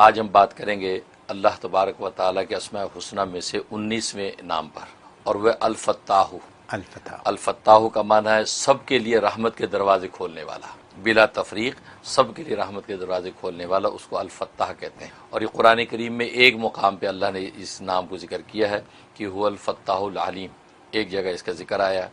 آج ہم بات کریں گے اللہ تبارک و تعالیٰ کے اسماء الحسنی میں سے 19ویں نام پر، اور وہ الفتاح۔ الفتاح کا معنی ہے سب کے لیے رحمت کے دروازے کھولنے والا، بلا تفریق سب کے لیے رحمت کے دروازے کھولنے والا، اس کو الفتاح کہتے ہیں۔ اور یہ قرآن کریم میں ایک مقام پہ اللہ نے اس نام کو ذکر کیا ہے کہ هو الفتاح العلیم، ایک جگہ اس کا ذکر آیا،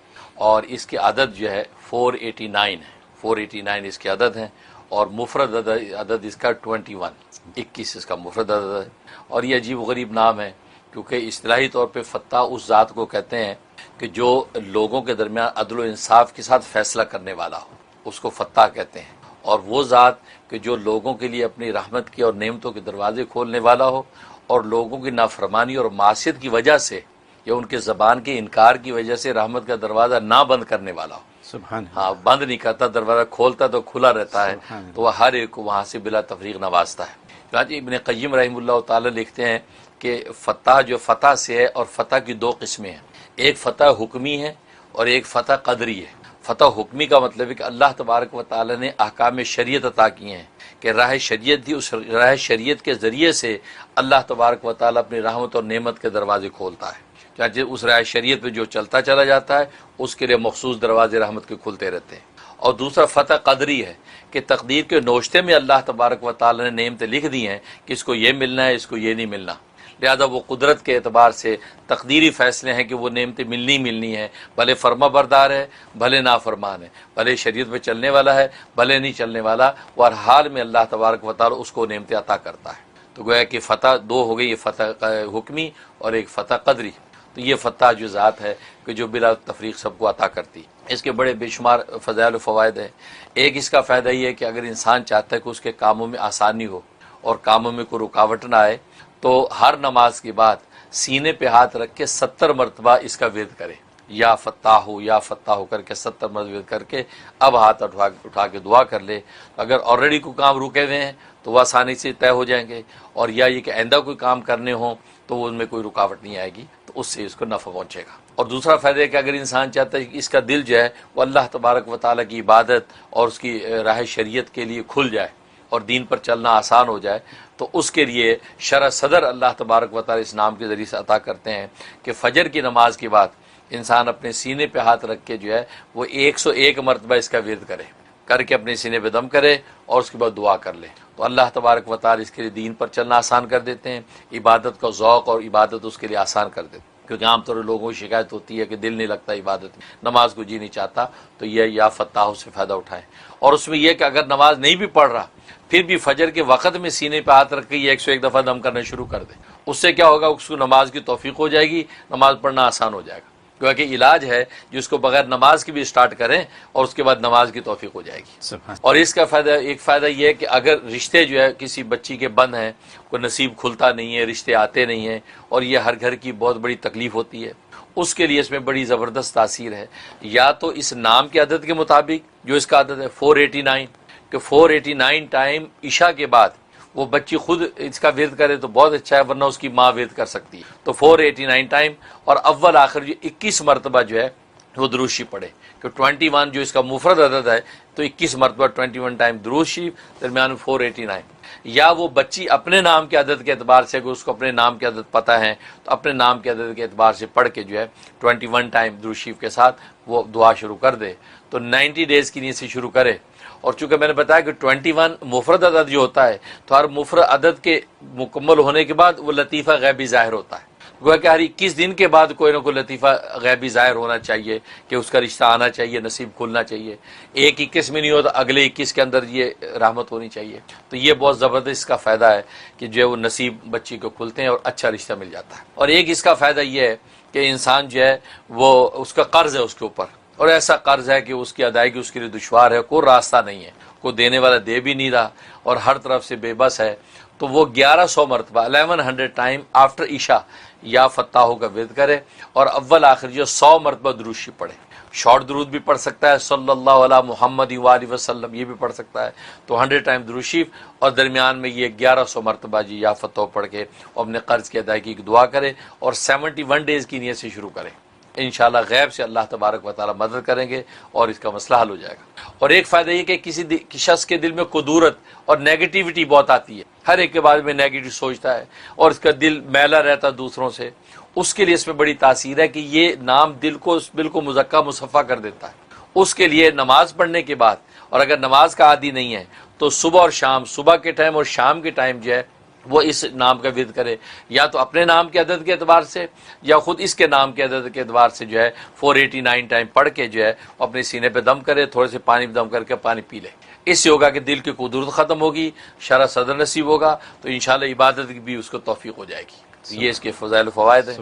اور اس کی عدد جو ہے 489 ہے، 489 اس کی عدد ہے، اور مفرد عدد اس کا 21 اس کا مفرد عدد ہے۔ اور یہ عجیب و غریب نام ہے کیونکہ اصطلاحی طور پہ فتاح اس ذات کو کہتے ہیں کہ جو لوگوں کے درمیان عدل و انصاف کے ساتھ فیصلہ کرنے والا ہو، اس کو فتاح کہتے ہیں۔ اور وہ ذات کہ جو لوگوں کے لیے اپنی رحمت کی اور نعمتوں کے دروازے کھولنے والا ہو، اور لوگوں کی نافرمانی اور معصیت کی وجہ سے یا ان کے زبان کے انکار کی وجہ سے رحمت کا دروازہ نہ بند کرنے والا ہو۔ سبحان ہاں، بند نہیں کرتا، دروازہ کھولتا تو کھلا رہتا ہے، تو وہ ہر ایک کو وہاں سے بلا تفریق نوازتا ہے۔ چنانچہ ابن قیم رحمہ اللہ تعالی لکھتے ہیں کہ فتح جو فتح سے ہے، اور فتح کی دو قسمیں ہیں، ایک فتح حکمی ہے اور ایک فتح قدری ہے۔ فتح حکمی کا مطلب ہے کہ اللہ تبارک و تعالی نے احکام شریعت عطا کیے ہیں کہ راہ شریعت دی، اس راہ شریعت کے ذریعے سے اللہ تبارک و تعالی اپنی رحمت اور نعمت کے دروازے کھولتا ہے۔ چاہے اس راہ شریعت پہ جو چلتا چلا جاتا ہے اس کے لیے مخصوص دروازے رحمت کے کھلتے رہتے ہیں۔ اور دوسرا فتح قدری ہے کہ تقدیر کے نوشتے میں اللہ تبارک و تعالی نے نعمتیں لکھ دی ہیں کہ اس کو یہ ملنا ہے، اس کو یہ نہیں ملنا، لہذا وہ قدرت کے اعتبار سے تقدیری فیصلے ہیں کہ وہ نعمتیں ملنی ہیں، بھلے فرما بردار ہے بھلے نافرمان ہے، بھلے شریعت پہ چلنے والا ہے بھلے نہیں چلنے والا، وہ ہر حال میں اللہ تبارک و تعالی اس کو نعمتیں عطا کرتا ہے۔ تو گویا کہ فتح دو ہو گئی، یہ فتح حکمی اور ایک فتح قدری۔ تو یہ فتح جو ذات ہے کہ جو بلا تفریق سب کو عطا کرتی، اس کے بڑے بے شمار فضائل و فوائد ہیں۔ ایک اس کا فائدہ یہ ہے کہ اگر انسان چاہتا ہے کہ اس کے کاموں میں آسانی ہو اور کاموں میں کوئی رکاوٹ نہ آئے، تو ہر نماز کے بعد سینے پہ ہاتھ رکھ کے 70 مرتبہ اس کا ورد کرے، یا فتاح ہو یا فتاح ہو کر کے 70 مرتبہ ورد کر کے اب ہاتھ اٹھا کے دعا کر لے۔ اگر آلریڈی کوئی کام رکے ہوئے ہیں تو وہ آسانی سے طے ہو جائیں گے، اور یا یہ کہ آئندہ کوئی کام کرنے ہوں تو ان میں کوئی رکاوٹ نہیں آئے گی، تو اس سے اس کو نفع پہنچے گا۔ اور دوسرا فائدہ ہے کہ اگر انسان چاہتا ہے کہ اس کا دل جو ہے وہ اللہ تبارک و تعالیٰ کی عبادت اور اس کی راہ شریعت کے لیے کھل جائے اور دین پر چلنا آسان ہو جائے، تو اس کے لیے شرح صدر اللہ تبارک و تعالیٰ اس نام کے ذریعے سے عطا کرتے ہیں کہ فجر کی نماز کے بعد انسان اپنے سینے پہ ہاتھ رکھ کے جو ہے وہ 101 مرتبہ اس کا ورد کر کے اپنے سینے پہ دم کرے اور اس کے بعد دعا کر لے، تو اللہ تبارک و تعالیٰ اس کے لیے دین پر چلنا آسان کر دیتے ہیں، عبادت کا ذوق اور عبادت اس کے لیے آسان کر دیتے ہیں۔ کیونکہ عام طور پر لوگوں کی شکایت ہوتی ہے کہ دل نہیں لگتا عبادت میں، نماز کو جی نہیں چاہتا، تو یہ یا فتاح سے فائدہ اٹھائیں۔ اور اس میں یہ کہ اگر نماز نہیں بھی پڑھ رہا پھر بھی فجر کے وقت میں سینے پہ ہاتھ رکھ کے یہ 101 دفعہ دم کرنا شروع کر دے، اس سے کیا ہوگا، اس کو نماز کی توفیق ہو جائے گی، نماز پڑھنا آسان ہو جائے گا، کیونکہ علاج ہے جس کو بغیر نماز کی بھی سٹارٹ کریں اور اس کے بعد نماز کی توفیق ہو جائے گی۔ اور اس کا فائدہ، ایک فائدہ یہ ہے کہ اگر رشتے جو ہے کسی بچی کے بند ہیں، کوئی نصیب کھلتا نہیں ہے، رشتے آتے نہیں ہیں، اور یہ ہر گھر کی بہت بڑی تکلیف ہوتی ہے، اس کے لیے اس میں بڑی زبردست تاثیر ہے۔ یا تو اس نام کے عدد کے مطابق جو اس کا عدد ہے 489، کہ 489 ٹائم عشاء کے بعد وہ بچی خود اس کا ورد کرے تو بہت اچھا ہے، ورنہ اس کی ماں ورد کر سکتی ہے، تو 489 ٹائم، اور اول آخر جو 21 مرتبہ جو ہے وہ درود شریف پڑھے، کہ 21 جو اس کا مفرد عدد ہے تو 21 مرتبہ 21 ٹائم درود شریف، درمیان 489۔ یا وہ بچی اپنے نام کے عدد کے اعتبار سے، اگر اس کو اپنے نام کے عدد پتہ ہے تو اپنے نام کے عدد کے اعتبار سے پڑھ کے جو ہے 21 ٹائم درود شریف کے ساتھ وہ دعا شروع کر دے، تو 90 ڈیز کی نیت سے شروع کرے۔ اور چونکہ میں نے بتایا کہ 21 مفرد عدد جو ہوتا ہے، تو ہر مفرد عدد کے مکمل ہونے کے بعد وہ لطیفہ غیبی ظاہر ہوتا ہے، گویا کہ ہر 21 دن کے بعد کوئی نہ کوئی لطیفہ غیبی ظاہر ہونا چاہیے کہ اس کا رشتہ آنا چاہیے، نصیب کھلنا چاہیے، ایک 21 میں نہیں ہوتا، اگلے 21 کے اندر یہ رحمت ہونی چاہیے۔ تو یہ بہت زبردست اس کا فائدہ ہے کہ جو ہے وہ نصیب بچی کو کھلتے ہیں اور اچھا رشتہ مل جاتا ہے۔ اور ایک اس کا فائدہ یہ ہے کہ انسان جو ہے وہ اس کا قرض ہے اس کے اوپر، اور ایسا قرض ہے کہ اس کی ادائیگی اس کے لیے دشوار ہے، کوئی راستہ نہیں ہے، کوئی دینے والا دے بھی نہیں رہا اور ہر طرف سے بے بس ہے، تو وہ 1100 مرتبہ 1100 ٹائم آفٹر عشاء یا فتاحوں کا ورد کرے، اور اول آخر جو 100 مرتبہ درود شریف پڑھے۔ شارٹ درود بھی پڑھ سکتا ہے، صلی اللہ علیہ محمد وآلہ وسلم، یہ بھی پڑھ سکتا ہے، تو 100 ٹائم درود شریف، اور درمیان میں یہ 1100 مرتبہ جی یا فتح پڑھ کے اپنے قرض کی ادائیگی کی دعا کرے، اور 71 ڈیز کی نیت سے شروع کرے۔ انشاءاللہ غیب سے اللہ تبارک و تعالی مدد کریں گے اور اس کا مسئلہ حل ہو جائے گا۔ اور ایک فائدہ یہ کہ کسی شخص کے دل میں قدورت اور نیگیٹیوٹی بہت آتی ہے، ہر ایک کے بارے میں نیگیٹو سوچتا ہے اور اس کا دل میلا رہتا دوسروں سے، اس کے لیے اس میں بڑی تاثیر ہے کہ یہ نام دل کو بالکل مزکہ مصفہ کر دیتا ہے۔ اس کے لیے نماز پڑھنے کے بعد، اور اگر نماز کا عادی نہیں ہے تو صبح اور شام، صبح کے ٹائم اور شام کے ٹائم جو ہے وہ اس نام کا ورد کرے، یا تو اپنے نام کے عدد کے اعتبار سے یا خود اس کے نام کے عدد کے اعتبار سے جو ہے 489 ٹائم پڑھ کے جو ہے اپنے سینے پہ دم کرے، تھوڑے سے پانی پہ دم کر کے پانی پی لے۔ اس سے ہوگا کہ دل کی قدرت ختم ہوگی، شرح صدر نصیب ہوگا، تو انشاءاللہ عبادت کی بھی اس کو توفیق ہو جائے گی۔ یہ اس کے فضائل و فوائد ہیں۔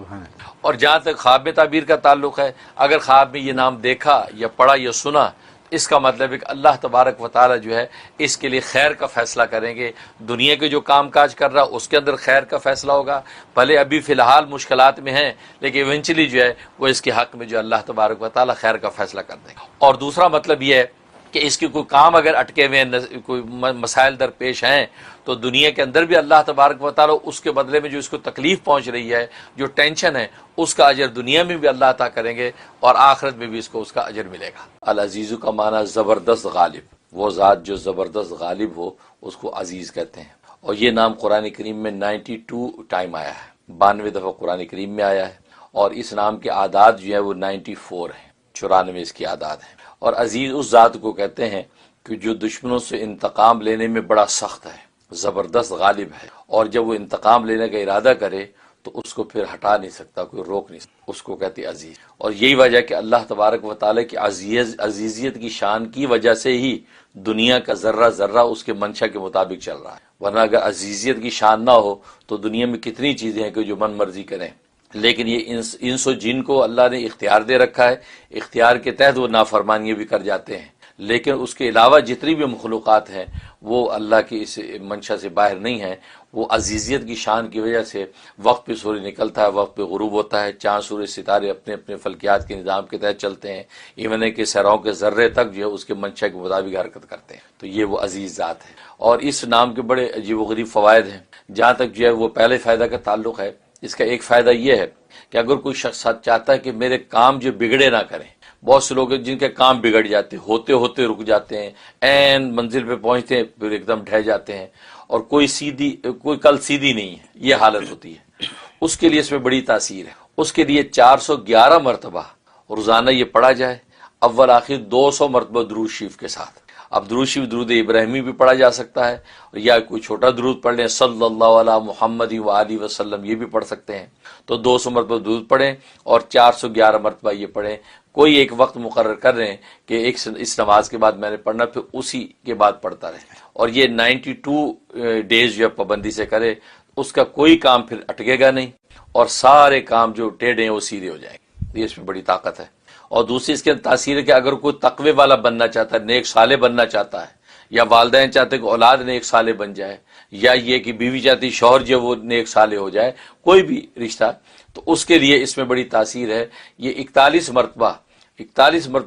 اور جہاں تک خواب میں تعبیر کا تعلق ہے، اگر خواب میں یہ نام دیکھا یا پڑھا یا سنا، اس کا مطلب ہے کہ اللہ تبارک و تعالی جو ہے اس کے لیے خیر کا فیصلہ کریں گے۔ دنیا کے جو کام کاج کر رہا اس کے اندر خیر کا فیصلہ ہوگا، بھلے ابھی فی الحال مشکلات میں ہیں لیکن ایونچولی جو ہے وہ اس کے حق میں جو اللہ تبارک و تعالی خیر کا فیصلہ کر دیں گے۔ اور دوسرا مطلب یہ ہے کہ اس کے کوئی کام اگر اٹکے ہوئے ہیں، کوئی مسائل درپیش ہیں، تو دنیا کے اندر بھی اللہ تبارک و تعالی اس کے بدلے میں جو اس کو تکلیف پہنچ رہی ہے، جو ٹینشن ہے، اس کا اجر دنیا میں بھی اللہ عطا کریں گے اور آخرت میں بھی اس کو اس کا اجر ملے گا۔ العزیز کا معنی زبردست غالب، وہ ذات جو زبردست غالب ہو اس کو عزیز کہتے ہیں۔ اور یہ نام قرآن کریم میں 92 ٹائم آیا ہے، 92 دفعہ قرآن کریم میں آیا ہے، اور اس نام کے اعداد جو ہے وہ 94 ہیں، 94 اس کی اعداد ہیں۔ اور عزیز اس ذات کو کہتے ہیں کہ جو دشمنوں سے انتقام لینے میں بڑا سخت ہے، زبردست غالب ہے، اور جب وہ انتقام لینے کا ارادہ کرے تو اس کو پھر ہٹا نہیں سکتا، کوئی روک نہیں سکتا، اس کو کہتے عزیز۔ اور یہی وجہ کہ اللہ تبارک و تعالیٰ کی عزیزیت کی شان کی وجہ سے ہی دنیا کا ذرہ ذرہ اس کے منشا کے مطابق چل رہا ہے، ورنہ اگر عزیزیت کی شان نہ ہو تو دنیا میں کتنی چیزیں ہیں کہ جو من مرضی کریں۔ لیکن یہ انس و جن کو اللہ نے اختیار دے رکھا ہے، اختیار کے تحت وہ نافرمانیاں بھی کر جاتے ہیں، لیکن اس کے علاوہ جتنی بھی مخلوقات ہیں وہ اللہ کی اس منشا سے باہر نہیں ہیں۔ وہ عزیزیت کی شان کی وجہ سے وقت پہ سورج نکلتا ہے، وقت پہ غروب ہوتا ہے، چاند سورج ستارے اپنے اپنے فلکیات کے نظام کے تحت چلتے ہیں، ایون کہ سراؤں کے ذرے تک جو ہے اس کے منشا کے مطابق حرکت کرتے ہیں، تو یہ وہ عزیز ذات ہے۔ اور اس نام کے بڑے عجیب و غریب فوائد ہیں۔ جہاں تک جو ہے وہ پہلے فائدہ کا تعلق ہے، اس کا ایک فائدہ یہ ہے کہ اگر کوئی شخص چاہتا ہے کہ میرے کام جو بگڑے نہ کریں، بہت سے لوگ ہیں جن کے کام بگڑ جاتے، ہوتے ہوتے رک جاتے ہیں، عین منزل پہ پہنچتے ہیں پھر ایک دم ڈھہ جاتے ہیں، اور کوئی کل سیدھی نہیں ہے، یہ حالت ہوتی ہے۔ اس کے لیے اس میں بڑی تاثیر ہے۔ اس کے لیے 411 مرتبہ روزانہ یہ پڑھا جائے، اول آخر 200 مرتبہ درود شریف کے ساتھ۔ اب درود شریف درود ابراہیمی بھی پڑھا جا سکتا ہے، یا کوئی چھوٹا درود پڑھ لیں، صلی اللہ علیہ محمد وآلہ وسلم، یہ بھی پڑھ سکتے ہیں۔ تو 200 مرتبہ درود پڑھیں اور 411 مرتبہ یہ پڑھیں۔ کوئی ایک وقت مقرر کر رہے ہیں کہ اس نماز کے بعد میں نے پڑھنا، پھر اسی کے بعد پڑھتا رہے، اور یہ 92 ڈیز جو پابندی سے کرے، اس کا کوئی کام پھر اٹکے گا نہیں، اور سارے کام جو ٹیڑھے ہیں وہ سیدھے ہو جائیں گے۔ یہ اس میں بڑی طاقت ہے۔ اور دوسری اس کے تاثیر ہے کہ اگر کوئی تقوی والا بننا چاہتا ہے، نیک صالح بننا چاہتا ہے، یا والدین چاہتے ہیں کہ اولاد نیک صالح بن جائے، یا یہ کہ بیوی چاہتی شوہر جو وہ نیک صالح ہو جائے، کوئی بھی رشتہ، تو اس کے لیے اس میں بڑی تاثیر ہے۔ یہ 41 مرتبہ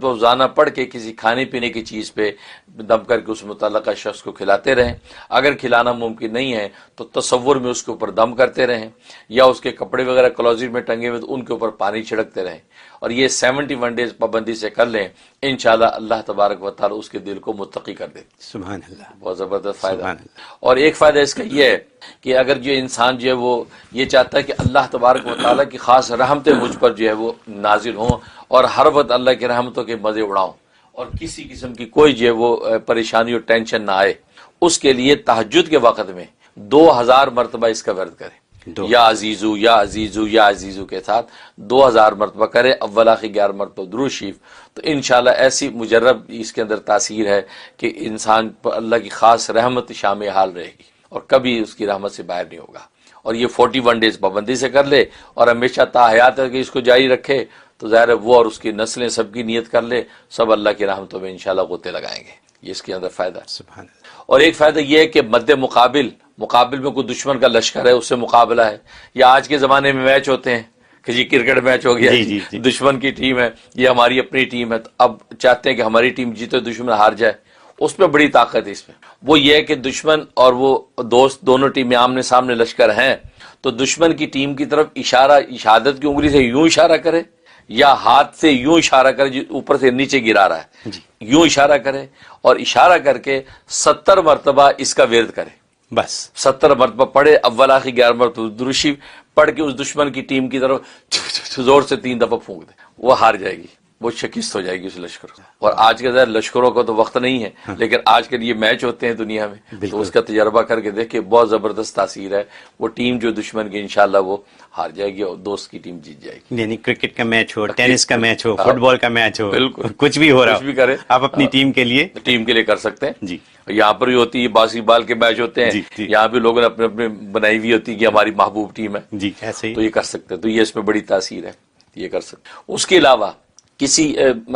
روزانہ پڑھ کے کسی کھانے پینے کی چیز پہ دم کر کے اس متعلقہ شخص کو کھلاتے رہیں۔ اگر کھلانا ممکن نہیں ہے تو تصور میں اس کے اوپر دم کرتے رہیں، یا اس کے کپڑے وغیرہ کلوزٹ میں ٹنگے ہوئے تو ان کے اوپر پانی چھڑکتے رہیں، اور یہ 71 ڈیز پابندی سے کر لیں، انشاءاللہ اللہ تبارک و تعالی اس کے دل کو متقی کر دے۔ سبحان اللہ، بہت زبردست فائدہ۔ اور ایک فائدہ اس کا یہ ہے کہ اگر جو انسان جو ہے وہ یہ چاہتا ہے کہ اللہ تبارک و تعالیٰ کی خاص رحمتیں مجھ پر جو ہے وہ نازل ہوں، اور ہر وقت اللہ کی رحمتوں کے مزے اڑاؤں، اور کسی قسم کی کوئی جو ہے وہ پریشانی اور ٹینشن نہ آئے، اس کے لیے تہجد کے وقت میں 2000 مرتبہ اس کا ورد کرے، یا عزیزو یا عزیزو یا عزیزو کے ساتھ 2000 مرتبہ کرے، اول آخر 11 مرتبہ درود شریف، تو انشاءاللہ ایسی مجرب اس کے اندر تاثیر ہے کہ انسان پر اللہ کی خاص رحمت شامل حال رہے گی، اور کبھی اس کی رحمت سے باہر نہیں ہوگا۔ اور یہ 41 ڈیز پابندی سے کر لے اور ہمیشہ تا حیات ہے کہ اس کو جاری رکھے، تو ظاہر ہے وہ اور اس کی نسلیں سب کی نیت کر لے، سب اللہ کی رحمتوں میں انشاءاللہ غوطے لگائیں گے۔ یہ اس کے اندر فائدہ ہے۔ سبحان اللہ۔ اور ایک فائدہ یہ ہے کہ مد مقابل میں کوئی دشمن کا لشکر ہے، اس سے مقابلہ ہے، یا آج کے زمانے میں میچ ہوتے ہیں کہ جی کرکٹ میچ ہو گیا، جی دشمن کی ٹیم ہے، یہ ہماری اپنی ٹیم ہے، تو اب چاہتے ہیں کہ ہماری ٹیم جیتے دشمن ہار جائے۔ اس میں بڑی طاقت ہے۔ اس میں وہ یہ ہے کہ دشمن اور وہ دوست دونوں ٹیمیں آمنے سامنے لشکر ہیں، تو دشمن کی ٹیم کی طرف شہادت کی انگلی سے یوں اشارہ کرے، یا ہاتھ سے یوں اشارہ کرے جو اوپر سے نیچے گرا رہا ہے، یوں اشارہ کرے، اور اشارہ کر کے 70 مرتبہ اس کا ورد کرے، بس 70 مرتبہ پڑھے، اول آخر 11 مرتبہ درود شریف پڑھ کے اس دشمن کی ٹیم کی طرف زور سے 3 دفعہ پھونک دے، وہ ہار جائے گی، وہ شکست ہو جائے گی اس لشکر کو۔ اور آج کے ظاہر لشکروں کا تو وقت نہیں ہے، لیکن آج کے لیے میچ ہوتے ہیں دنیا میں، تو اس کا تجربہ کر کے دیکھیں، بہت زبردست تاثیر ہے۔ وہ ٹیم جو دشمن کی انشاءاللہ وہ ہار جائے گی اور دوست کی ٹیم جیت جائے گی۔ یعنی کرکٹ کا میچ ہو، ٹینس کا میچ ہو، فٹ بال کا میچ ہو، بالکل کچھ بھی ہو رہا کچھ بھی کرے آپ اپنی ٹیم کے لیے کر سکتے ہیں۔ جی یہاں پر بھی ہوتی ہے، باسکٹ بال کے میچ ہوتے ہیں، جی۔ یہاں بھی لوگوں نے اپنے اپنے بنائی ہوئی ہوتی ہے کہ ہماری محبوب ٹیم ہے، جی ایسے ہی تو یہ کر سکتے ہیں، تو یہ اس میں بڑی تاثیر ہے، یہ کر سکتے ہیں۔ اس کے علاوہ کسی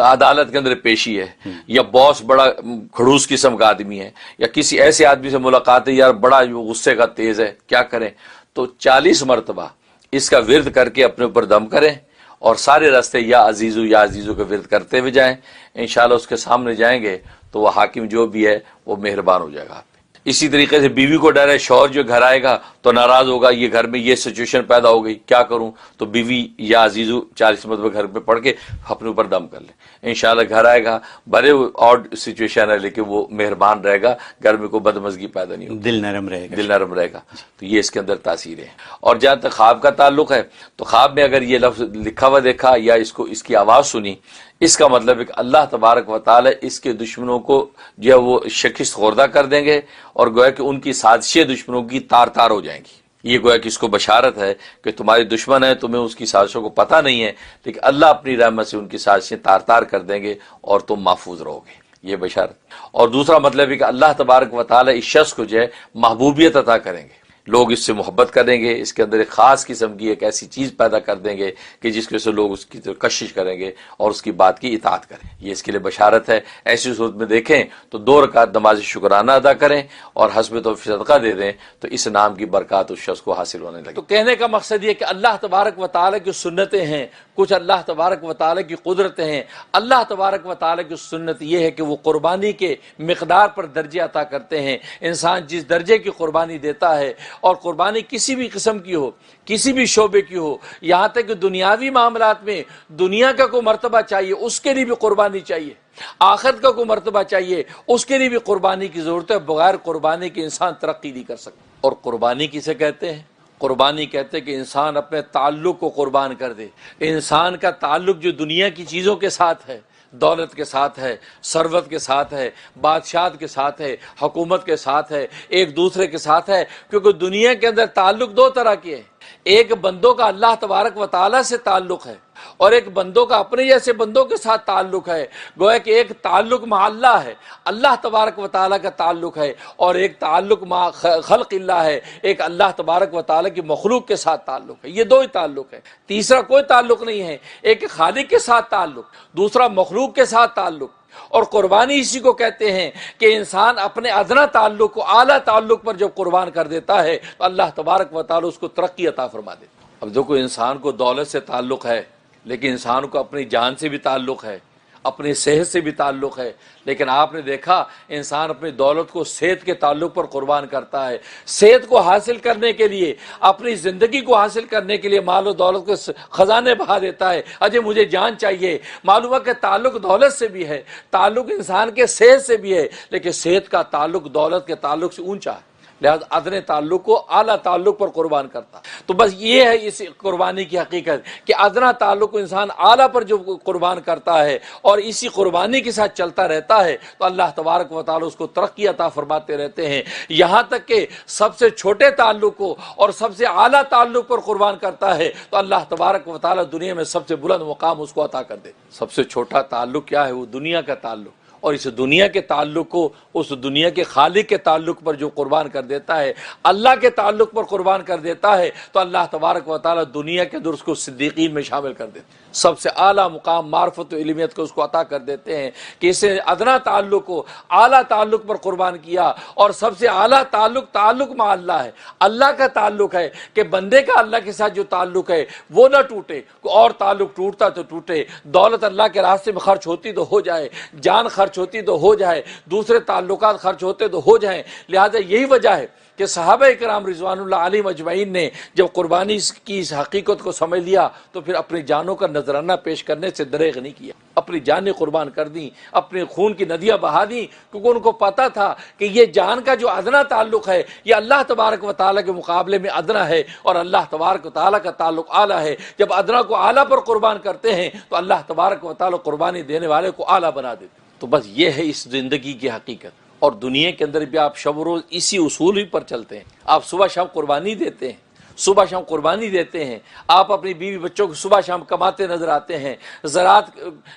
عدالت کے اندر پیشی ہے، یا باس بڑا کھڑوس قسم کا آدمی ہے، یا کسی ایسے آدمی سے ملاقات ہے یار بڑا غصے کا تیز ہے، کیا کریں؟ تو 40 مرتبہ اس کا ورد کر کے اپنے اوپر دم کریں، اور سارے راستے یا عزیزو کا ورد کرتے ہوئے جائیں، انشاءاللہ اس کے سامنے جائیں گے تو وہ حاکم جو بھی ہے وہ مہربان ہو جائے گا آپ پہ۔ اسی طریقے سے بیوی کو ڈر ہے، شوہر جو گھر آئے گا تو ناراض ہوگا، یہ گھر میں یہ سچویشن پیدا ہو گئی، کیا کروں؟ تو بیوی یا عزیزو 40 مرتبہ گھر پہ پڑھ کے اپنے اوپر دم کر لیں، انشاءاللہ گھر آئے گا، بڑے آڈ سچویشن ہے لیکن وہ مہربان رہے گا، گھر میں کوئی بدمزگی پیدا نہیں ہوگی، دل نرم رہے گا، دل نرم رہے گا۔ تو یہ اس کے اندر تاثیریں ہیں۔ اور جہاں تک خواب کا تعلق ہے تو خواب میں اگر یہ لفظ لکھا ہوا دیکھا یا اس کی آواز سنی، اس کا مطلب ہے کہ اللہ تبارک و تعالی اس کے دشمنوں کو جو ہے وہ شکست خوردہ کر دیں گے، اور گویا کہ ان کی سازشیں دشمنوں کی تار تار ہو جائیں گی۔ یہ گویا کہ اس کو بشارت ہے کہ تمہارے دشمن ہیں، تمہیں اس کی سازشوں کو پتہ نہیں ہے، لیکن اللہ اپنی رحمت سے ان کی سازشیں تار تار کر دیں گے اور تم محفوظ رہو گے، یہ بشارت۔ اور دوسرا مطلب ہے کہ اللہ تبارک و تعالی اس شخص کو جو ہے محبوبیت عطا کریں گے، لوگ اس سے محبت کریں گے، اس کے اندر ایک خاص قسم کی ایک ایسی چیز پیدا کر دیں گے کہ جس کی وجہ سے لوگ اس کی طرف کشش کریں گے اور اس کی بات کی اطاعت کریں، یہ اس کے لیے بشارت ہے۔ ایسی صورت میں دیکھیں تو 2 رکعت نماز شکرانہ ادا کریں اور حسب توفیق صدقہ دے دیں تو اس نام کی برکات اس شخص کو حاصل ہونے لگے۔ تو کہنے کا مقصد یہ کہ اللہ تبارک و تعالی کی سنتیں ہیں، کچھ اللہ تبارک و تعالی کی قدرتیں ہیں۔ اللہ تبارک و تعالی کی سنت یہ ہے کہ وہ قربانی کے مقدار پر درجے عطا کرتے ہیں، انسان جس درجے کی قربانی دیتا ہے، اور قربانی کسی بھی قسم کی ہو، کسی بھی شعبے کی ہو، یہاں تک کہ دنیاوی معاملات میں دنیا کا کوئی مرتبہ چاہیے اس کے لیے بھی قربانی چاہیے، آخرت کا کوئی مرتبہ چاہیے اس کے لیے بھی قربانی کی ضرورت ہے، بغیر قربانی کے انسان ترقی نہیں کر سکتا۔ اور قربانی کسے کہتے ہیں؟ قربانی کہتے ہیں کہ انسان اپنے تعلق کو قربان کر دے۔ انسان کا تعلق جو دنیا کی چیزوں کے ساتھ ہے، دولت کے ساتھ ہے، ثروت کے ساتھ ہے، بادشاہت کے ساتھ ہے، حکومت کے ساتھ ہے، ایک دوسرے کے ساتھ ہے، کیونکہ دنیا کے اندر تعلق 2 طرح کے ہیں۔ ایک بندوں کا اللہ تبارک و تعالی سے تعلق ہے، اور ایک بندوں کا اپنے جیسے بندوں کے ساتھ تعلق ہے۔ گویا کہ ایک تعلق مع اللہ ہے، اللہ تبارک و تعالی کا تعلق ہے، اور ایک تعلق مع خلق اللہ ہے، ایک اللہ تبارک و تعالی کی مخلوق کے ساتھ تعلق ہے۔ یہ 2 ہی تعلق ہے، تیسرا کوئی تعلق نہیں ہے۔ ایک خالق کے ساتھ تعلق، دوسرا مخلوق کے ساتھ تعلق۔ اور قربانی اسی کو کہتے ہیں کہ انسان اپنے ادنا تعلق کو اعلیٰ تعلق پر جب قربان کر دیتا ہے تو اللہ تبارک و تعالی اس کو ترقی عطا فرما دیتا ہے۔ اب دیکھو انسان کو دولت سے تعلق ہے، لیکن انسان کو اپنی جان سے بھی تعلق ہے، اپنی صحت سے بھی تعلق ہے، لیکن آپ نے دیکھا انسان اپنی دولت کو صحت کے تعلق پر قربان کرتا ہے۔ صحت کو حاصل کرنے کے لیے، اپنی زندگی کو حاصل کرنے کے لیے مال و دولت کے خزانے بہا دیتا ہے، اجے مجھے جان چاہیے۔ معلوم ہے کہ تعلق دولت سے بھی ہے، تعلق انسان کے صحت سے بھی ہے، لیکن صحت کا تعلق دولت کے تعلق سے اونچا ہے، لہذا ادنے تعلق کو اعلیٰ تعلق پر قربان کرتا۔ تو بس یہ ہے اس قربانی کی حقیقت کہ ادنا تعلق کو انسان اعلیٰ پر جو قربان کرتا ہے اور اسی قربانی کے ساتھ چلتا رہتا ہے تو اللہ تبارک و تعالی اس کو ترقی عطا فرماتے رہتے ہیں، یہاں تک کہ سب سے چھوٹے تعلق کو اور سب سے اعلیٰ تعلق پر قربان کرتا ہے تو اللہ تبارک و تعالی دنیا میں سب سے بلند مقام اس کو عطا کر دے۔ سب سے چھوٹا تعلق کیا ہے؟ وہ دنیا کا تعلق، اور اس دنیا کے تعلق کو اس دنیا کے خالق کے تعلق پر جو قربان کر دیتا ہے، اللہ کے تعلق پر قربان کر دیتا ہے تو اللہ تبارک و تعالی دنیا کے اندر اس کو صدیقین میں شامل کر دیتے ہیں، سب سے اعلیٰ مقام معرفت و علمیت کو اس کو عطا کر دیتے ہیں کہ اسے ادنا تعلق کو اعلیٰ تعلق پر قربان کیا، اور سب سے اعلیٰ تعلق مع اللہ ہے، اللہ کا تعلق ہے کہ بندے کا اللہ کے ساتھ جو تعلق ہے وہ نہ ٹوٹے، اور تعلق ٹوٹتا تو ٹوٹے، دولت اللہ کے راستے میں خرچ ہوتی تو ہو جائے، جان خرچ ہوتی تو ہو جائے، دوسرے تعلقات خرچ ہوتے تو ہو جائیں۔ لہذا یہی وجہ ہے کہ صحابہ کرام رضوان اللہ علیہم اجمعین نے جب قربانی کی اس حقیقت کو سمجھ لیا تو پھر اپنی جانوں کا نذرانہ پیش کرنے سے دریغ نہیں کیا، اپنی جانیں قربان کر دیں، اپنے خون کی ندیاں بہا دیں، کیونکہ ان کو پتا تھا کہ یہ جان کا جو ادنا تعلق ہے یہ اللہ تبارک و تعالیٰ کے مقابلے میں ادنا ہے، اور اللہ تبارک و تعالیٰ کا تعلق اعلیٰ ہے۔ جب ادنا کو اعلیٰ پر قربان کرتے ہیں تو اللہ تبارک و تعالیٰ قربانی دینے والے کو اعلیٰ بنا دیتے۔ تو بس یہ ہے اس زندگی کی حقیقت، اور دنیا کے اندر بھی آپ شب و روز اسی اصول ہی پر چلتے ہیں۔ آپ صبح شام قربانی دیتے ہیں، صبح شام قربانی دیتے ہیں، آپ اپنی بیوی بچوں کو صبح شام کماتے نظر آتے ہیں، زراعت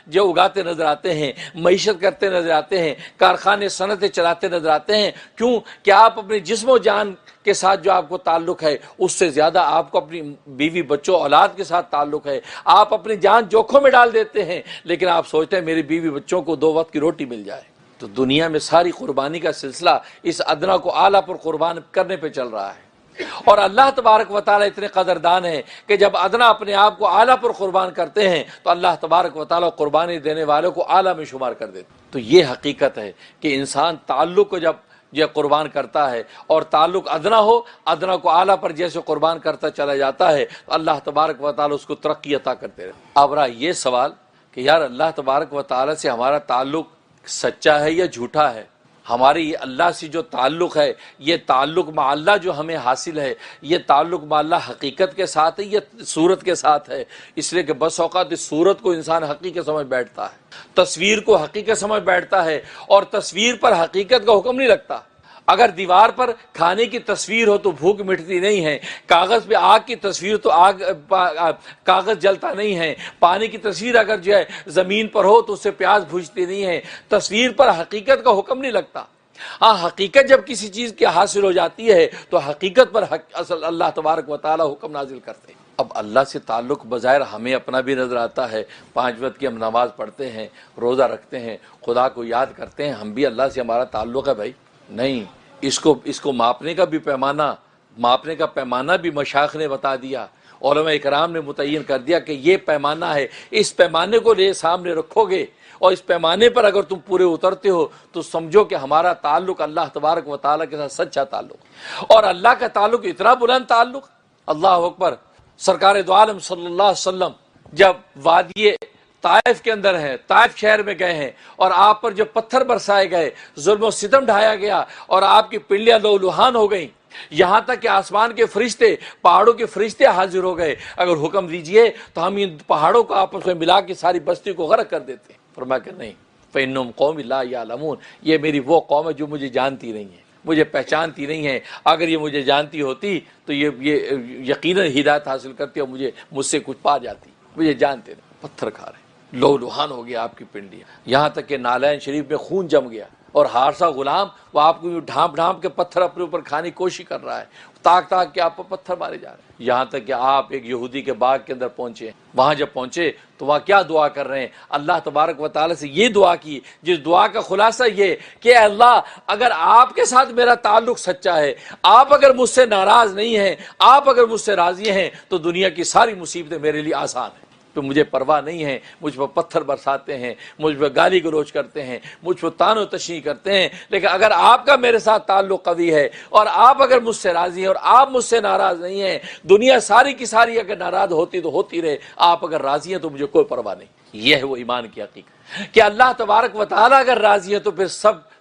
جو اگاتے نظر آتے ہیں، معیشت کرتے نظر آتے ہیں، کارخانے صنعتیں چلاتے نظر آتے ہیں۔ کیوں کہ آپ اپنے جسم و جان کے ساتھ جو آپ کو تعلق ہے اس سے زیادہ آپ کو اپنی بیوی بچوں اولاد کے ساتھ تعلق ہے۔ آپ اپنی جان جوکھوں میں ڈال دیتے ہیں، لیکن آپ سوچتے ہیں میری بیوی بچوں کو 2 وقت کی روٹی مل جائے۔ تو دنیا میں ساری قربانی کا سلسلہ اس ادنا کو اعلیٰ پر قربان کرنے پہ چل رہا ہے، اور اللہ تبارک و تعالیٰ اتنے قدردان ہیں کہ جب ادنا اپنے آپ کو اعلیٰ پر قربان کرتے ہیں تو اللہ تبارک و تعالیٰ قربانی دینے والوں کو اعلیٰ میں شمار کر دیتے۔ تو یہ حقیقت ہے کہ انسان تعلق کو جب یہ قربان کرتا ہے اور تعلق ادنا ہو، ادنا کو اعلیٰ پر جیسے قربان کرتا چلا جاتا ہے تو اللہ تبارک و تعالیٰ اس کو ترقی عطا کرتے رہے۔ اب رہا یہ سوال کہ یار اللہ تبارک و تعالیٰ سے ہمارا تعلق سچا ہے یا جھوٹا ہے؟ ہماری اللہ سے جو تعلق ہے، یہ تعلق مع اللہ جو ہمیں حاصل ہے، یہ تعلق مع اللہ حقیقت کے ساتھ ہے یا صورت کے ساتھ ہے؟ اس لیے کہ بس اوقات اس صورت کو انسان حقیقت سمجھ بیٹھتا ہے، تصویر کو حقیقت سمجھ بیٹھتا ہے، اور تصویر پر حقیقت کا حکم نہیں لگتا۔ اگر دیوار پر کھانے کی تصویر ہو تو بھوک مٹتی نہیں ہے، کاغذ پہ آگ کی تصویر تو کاغذ جلتا نہیں ہے، پانی کی تصویر اگر جو ہے زمین پر ہو تو اس سے پیاس بجھتی نہیں ہے۔ تصویر پر حقیقت کا حکم نہیں لگتا۔ ہاں، حقیقت جب کسی چیز کی حاصل ہو جاتی ہے تو حقیقت پر اصل اللہ تبارک و تعالی حکم نازل کرتے ہیں۔ اب اللہ سے تعلق بظاہر ہمیں اپنا بھی نظر آتا ہے، 5 وقت کی ہم نماز پڑھتے ہیں، روزہ رکھتے ہیں، خدا کو یاد کرتے ہیں، ہم بھی اللہ سے ہمارا تعلق ہے بھائی؟ نہیں، اس کو ماپنے کا پیمانہ بھی مشائخ نے بتا دیا، علماء اکرام نے متعین کر دیا کہ یہ پیمانہ ہے، اس پیمانے کو لے سامنے رکھو گے اور اس پیمانے پر اگر تم پورے اترتے ہو تو سمجھو کہ ہمارا تعلق اللہ تبارک و تعالیٰ کے ساتھ سچا تعلق، اور اللہ کا تعلق اتنا بلند تعلق۔ اللہ اکبر! سرکار دو عالم صلی اللہ علیہ وسلم جب وادی طائف کے اندر ہیں، طائف شہر میں گئے ہیں، اور آپ پر جو پتھر برسائے گئے، ظلم و ستم ڈھایا گیا، اور آپ کی پنڈلیاں لہولہان ہو گئیں، یہاں تک کہ آسمان کے فرشتے، پہاڑوں کے فرشتے حاضر ہو گئے، اگر حکم دیجئے تو ہم ان پہاڑوں کو آپس میں ملا کے ساری بستی کو غرق کر دیتے ہیں۔ فرمایا کہ نہیں، فَإِنَّهُمْ قَوْمٌ لَا يَعْلَمُونَ، یہ میری وہ قوم ہے جو مجھے جانتی نہیں ہے، مجھے پہچانتی نہیں ہے۔ اگر یہ مجھے جانتی ہوتی تو یہ یقیناً ہدایت حاصل کرتی اور مجھ سے کچھ پا جاتی، مجھے جانتے نہیں۔ پتھر کھا رہے، لہولہان ہو گیا آپ کی پنڈلیاں، یہاں تک کہ نالین شریف میں خون جم گیا، اور ہارسا غلام وہ آپ کو ڈھانپ ڈھانپ کے پتھر اپنے اوپر کھانے کی کوشش کر رہا ہے، تاک تاک کے آپ پر پتھر مارے جا رہے ہیں، یہاں تک کہ آپ ایک یہودی کے باغ کے اندر پہنچے۔ وہاں جب پہنچے تو وہاں کیا دعا کر رہے ہیں؟ اللہ تبارک و تعالیٰ سے یہ دعا کی جس دعا کا خلاصہ یہ کہ اے اللہ، اگر آپ کے ساتھ میرا تعلق سچا ہے، آپ اگر مجھ سے ناراض نہیں ہیں، آپ اگر مجھ سے راضی ہیں تو دنیا کی ساری مصیبتیں میرے لیے آسان ہیں، تو مجھے پرواہ نہیں ہے، مجھ پر پتھر برساتے ہیں، مجھ پر گالی گلوچ کرتے ہیں، مجھ پر تان و تشنیع کرتے ہیں، لیکن اگر آپ کا میرے ساتھ تعلق قوی ہے اور آپ اگر مجھ سے راضی ہیں اور آپ مجھ سے ناراض نہیں ہیں، دنیا ساری کی ساری اگر ناراض ہوتی تو ہوتی رہے، آپ اگر راضی ہیں تو مجھے کوئی پرواہ نہیں۔ یہ ہے وہ ایمان کی حقیقت کہ اللہ تبارک و تعالیٰ اگر راضی ہے تو پھر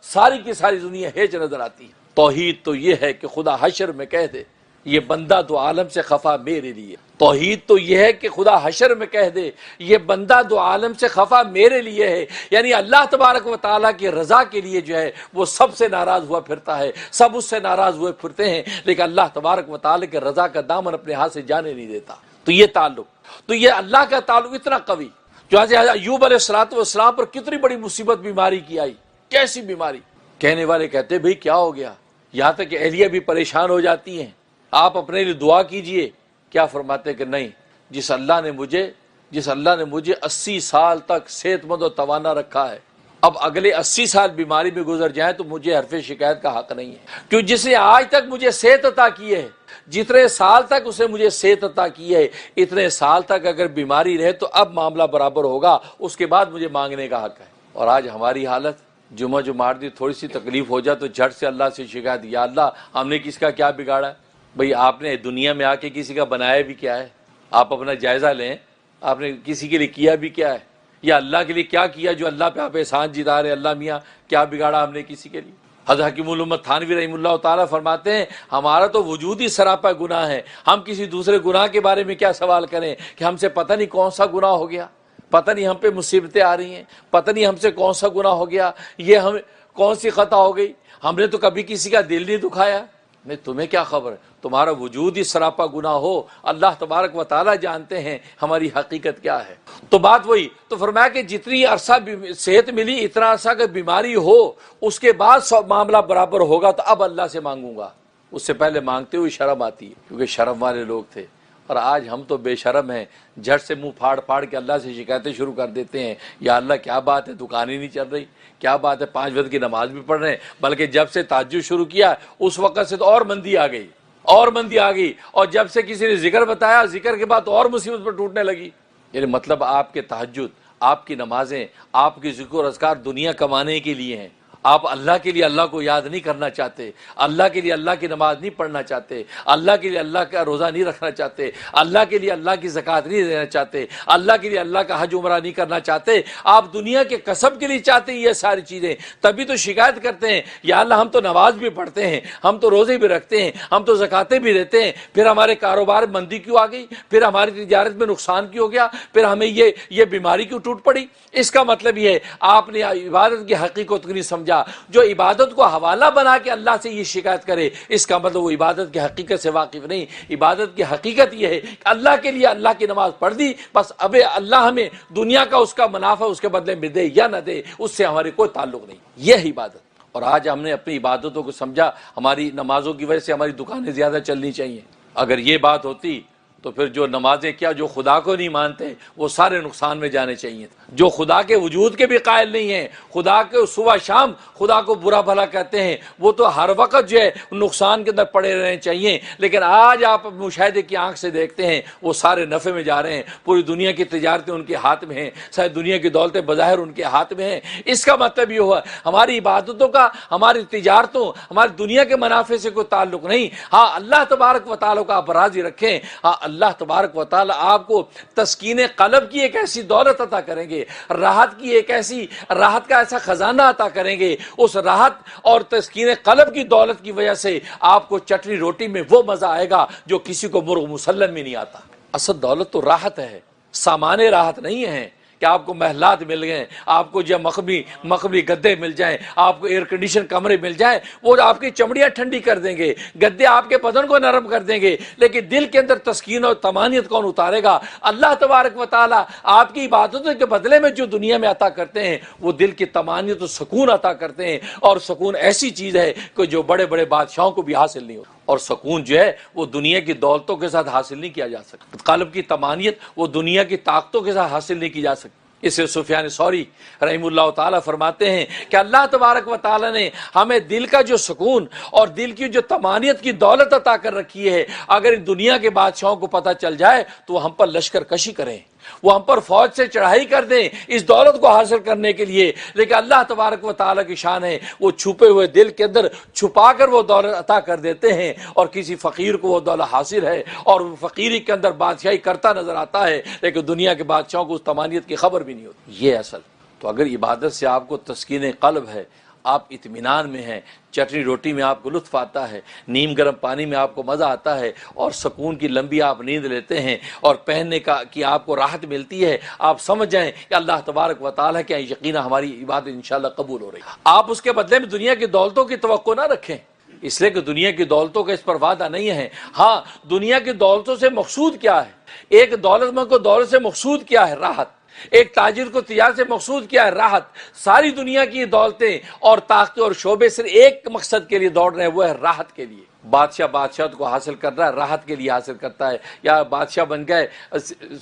ساری کی ساری دنیا ہیچ نظر آتی ہے۔ توحید تو یہ ہے کہ خدا حشر میں کہہ دے یہ بندہ دو عالم سے خفا میرے لیے۔ توحید تو یہ ہے کہ خدا حشر میں کہہ دے یہ بندہ دو عالم سے خفا میرے لیے ہے، یعنی اللہ تبارک و تعالیٰ کی رضا کے لیے جو ہے وہ سب سے ناراض ہوا پھرتا ہے، سب اس سے ناراض ہوئے پھرتے ہیں، لیکن اللہ تبارک و تعالیٰ کے رضا کا دامن اپنے ہاتھ سے جانے نہیں دیتا۔ تو یہ تعلق، تو یہ اللہ کا تعلق اتنا قوی، جو ایوب علیہ السلام پر کتنی بڑی مصیبت بیماری کی آئی، کیسی بیماری، کہنے والے کہتے بھئی کیا ہو گیا، یہاں تک کہ اہلیہ بھی پریشان ہو جاتی ہیں، آپ اپنے لیے دعا کیجئے۔ کیا فرماتے کہ نہیں، جس اللہ نے مجھے 80 سال تک صحت مند و توانا رکھا ہے، اب اگلے 80 سال بیماری میں گزر جائیں تو مجھے حرف شکایت کا حق نہیں ہے، کیوں جس نے آج تک مجھے صحت عطا کی ہے، جتنے سال تک اسے مجھے صحت عطا کی ہے، اتنے سال تک اگر بیماری رہے تو اب معاملہ برابر ہوگا، اس کے بعد مجھے مانگنے کا حق ہے۔ اور آج ہماری حالت جمعہ جو مار دی تھوڑی سی تکلیف ہو جائے تو جھٹ سے اللہ سے شکایت, یا اللہ ہم نے کس کا کیا بگاڑا ہے؟ بھئی آپ نے دنیا میں آ کے کسی کا بنایا بھی کیا ہے؟ آپ اپنا جائزہ لیں, آپ نے کسی کے لیے کیا بھی کیا ہے؟ یا اللہ کے لیے کیا کیا جو اللہ پہ آپ احسان جتا رہے؟ اللہ میاں کیا بگاڑا ہم نے کسی کے لیے؟ حضرت حکیم الامت تھانوی رحمہ اللہ تعالیٰ فرماتے ہیں ہمارا تو وجود ہی سراپا گناہ ہے, ہم کسی دوسرے گناہ کے بارے میں کیا سوال کریں کہ ہم سے پتہ نہیں کون سا گناہ ہو گیا, پتہ نہیں ہم پہ مصیبتیں آ رہی ہیں, پتہ نہیں ہم سے کون سا گناہ ہو گیا, یہ ہم کون سی خطا ہو گئی, ہم نے تو کبھی کسی کا دل نہیں دکھایا. میں تمہیں کیا خبر ہے, تمہارا وجود ہی سراپا گناہ ہو, اللہ تبارک و تعالیٰ جانتے ہیں ہماری حقیقت کیا ہے. تو بات وہی تو فرمایا کہ جتنی عرصہ صحت ملی اتنا عرصہ کہ بیماری ہو, اس کے بعد معاملہ برابر ہوگا تو اب اللہ سے مانگوں گا. اس سے پہلے مانگتے ہوئے شرم آتی ہے, کیونکہ شرم والے لوگ تھے. اور آج ہم تو بے شرم ہیں, جھٹ سے منہ پھاڑ پھاڑ کے اللہ سے شکایتیں شروع کر دیتے ہیں, یا اللہ کیا بات ہے دکان ہی نہیں چل رہی, کیا بات ہے 5 وقت کی نماز بھی پڑھ رہے ہیں, بلکہ جب سے تہجد شروع کیا اس وقت سے تو اور مندی آ گئی, اور مندی آ گئی, اور جب سے کسی نے ذکر بتایا ذکر کے بعد تو اور مصیبت پر ٹوٹنے لگی. یعنی مطلب آپ کے تہجد, آپ کی نمازیں, آپ کی ذکر و اذکار دنیا کمانے کے لیے ہیں. آپ اللہ کے لیے اللہ کو یاد نہیں کرنا چاہتے, اللہ کے لیے اللہ کی نماز نہیں پڑھنا چاہتے, اللہ کے لیے اللہ کا روزہ نہیں رکھنا چاہتے, اللہ کے لیے اللہ کی زکوٰۃ نہیں دینا چاہتے, اللہ کے لیے اللہ کا حج عمرہ نہیں کرنا چاہتے. آپ دنیا کے کسب کے لیے چاہتے ہیں یہ ساری چیزیں, تبھی تو شکایت کرتے ہیں یا اللہ ہم تو نماز بھی پڑھتے ہیں, ہم تو روزے بھی رکھتے ہیں, ہم تو زکاتیں بھی دیتے ہیں, پھر ہمارے کاروبار میں مندی کیوں آ گئی, پھر ہماری تجارت میں نقصان کیوں ہو گیا, پھر ہمیں یہ بیماری کیوں ٹوٹ پڑی. اس کا مطلب یہ ہے آپ نے عبادت کی حقیقت کو نہیں سمجھا. جو عبادت کو حوالہ بنا کے اللہ سے یہ شکایت کرے, اس کا مطلب وہ عبادت کی حقیقت سے واقف نہیں. عبادت کی حقیقت یہ ہے کہ اللہ کے لیے اللہ کی نماز پڑھ دی, بس اب اللہ ہمیں دنیا کا اس کا منافع اس کے بدلے میں دے یا نہ دے, اس سے ہمارے کوئی تعلق نہیں. یہ ہے عبادت. اور آج ہم نے اپنی عبادتوں کو سمجھا ہماری نمازوں کی وجہ سے ہماری دکانیں زیادہ چلنی چاہیے. اگر یہ بات ہوتی تو پھر جو نمازیں کیا جو خدا کو نہیں مانتے وہ سارے نقصان میں جانے چاہیے. جو خدا کے وجود کے بھی قائل نہیں ہیں, خدا کے صبح شام خدا کو برا بھلا کہتے ہیں, وہ تو ہر وقت جو ہے نقصان کے اندر پڑے رہنے چاہیے. لیکن آج آپ مشاہدے کی آنکھ سے دیکھتے ہیں وہ سارے نفع میں جا رہے ہیں, پوری دنیا کی تجارتیں ان کے ہاتھ میں ہیں, ساری دنیا کی دولتیں بظاہر ان کے ہاتھ میں ہیں. اس کا مطلب یہ ہوا ہماری عبادتوں کا, ہماری تجارتوں, ہماری دنیا کے منافع سے کوئی تعلق نہیں. ہاں اللہ تبارک و تعالیٰ کا آپ راضی رکھیں, ہاں اللہ تبارک و تعالیٰ آپ کو تسکین قلب کی ایک ایسی دولت عطا کریں گے, راحت کی ایک ایسی راحت کا ایسا خزانہ عطا کریں گے. اس راحت اور تسکین قلب کی دولت کی وجہ سے آپ کو چٹنی روٹی میں وہ مزہ آئے گا جو کسی کو مرغ مسلم میں نہیں آتا. اصل دولت تو راحت ہے, سامان راحت نہیں ہے کہ آپ کو محلات مل گئے, آپ کو جو مخبی گدے مل جائیں, آپ کو ایئر کنڈیشن کمرے مل جائیں, وہ آپ کی چمڑیاں ٹھنڈی کر دیں گے, گدے آپ کے بدن کو نرم کر دیں گے, لیکن دل کے اندر تسکین اور طمانینت کون اتارے گا؟ اللہ تبارک و تعالیٰ آپ کی عبادتوں کے بدلے میں جو دنیا میں عطا کرتے ہیں وہ دل کی طمانینت و سکون عطا کرتے ہیں. اور سکون ایسی چیز ہے کہ جو بڑے بڑے بادشاہوں کو بھی حاصل نہیں ہوتا. اور سکون جو ہے وہ دنیا کی دولتوں کے ساتھ حاصل نہیں کیا جا سکتا. قلب کی طمانینت وہ دنیا کی طاقتوں کے ساتھ حاصل نہیں کی جا سکتی. اس سے سفیان ثوری رحمہ اللہ تعالیٰ فرماتے ہیں کہ اللہ تبارک و تعالیٰ نے ہمیں دل کا جو سکون اور دل کی جو طمانینت کی دولت عطا کر رکھی ہے, اگر ان دنیا کے بادشاہوں کو پتہ چل جائے تو وہ ہم پر لشکر کشی کریں, وہ ہم پر فوج سے چڑھائی کر دیں اس دولت کو حاصل کرنے کے لیے. لیکن اللہ تبارک و تعالیٰ کی شان ہے وہ چھپے ہوئے دل کے اندر چھپا کر وہ دولت عطا کر دیتے ہیں, اور کسی فقیر کو وہ دولت حاصل ہے اور فقیری کے اندر بادشاہی کرتا نظر آتا ہے, لیکن دنیا کے بادشاہوں کو اس طمانینت کی خبر بھی نہیں ہوتی. یہ اصل تو اگر عبادت سے آپ کو تسکین قلب ہے, آپ اطمینان میں ہیں, چٹنی روٹی میں آپ کو لطف آتا ہے, نیم گرم پانی میں آپ کو مزہ آتا ہے, اور سکون کی لمبی آپ نیند لیتے ہیں, اور پہننے کی آپ کو راحت ملتی ہے, آپ سمجھ جائیں کہ اللہ تبارک و تعالیٰ کیا یقینا ہماری عبادت انشاءاللہ قبول ہو رہی ہے. آپ اس کے بدلے میں دنیا کی دولتوں کی توقع نہ رکھیں, اس لیے کہ دنیا کی دولتوں کا اس پر وعدہ نہیں ہے. ہاں دنیا کی دولتوں سے مقصود کیا ہے؟ ایک دولت مند کو دولت سے مقصود کیا ہے؟ راحت. ایک تاجر کو تجارت سے مقصود کیا ہے؟ راحت. ساری دنیا کی دولتیں اور طاقتیں اور شعبے صرف ایک مقصد کے لیے دوڑ رہے ہیں, وہ ہے راحت کے لیے. بادشاہت کو حاصل کر رہا ہے, راحت کے لیے حاصل کرتا ہے. یا بادشاہ بن گئے,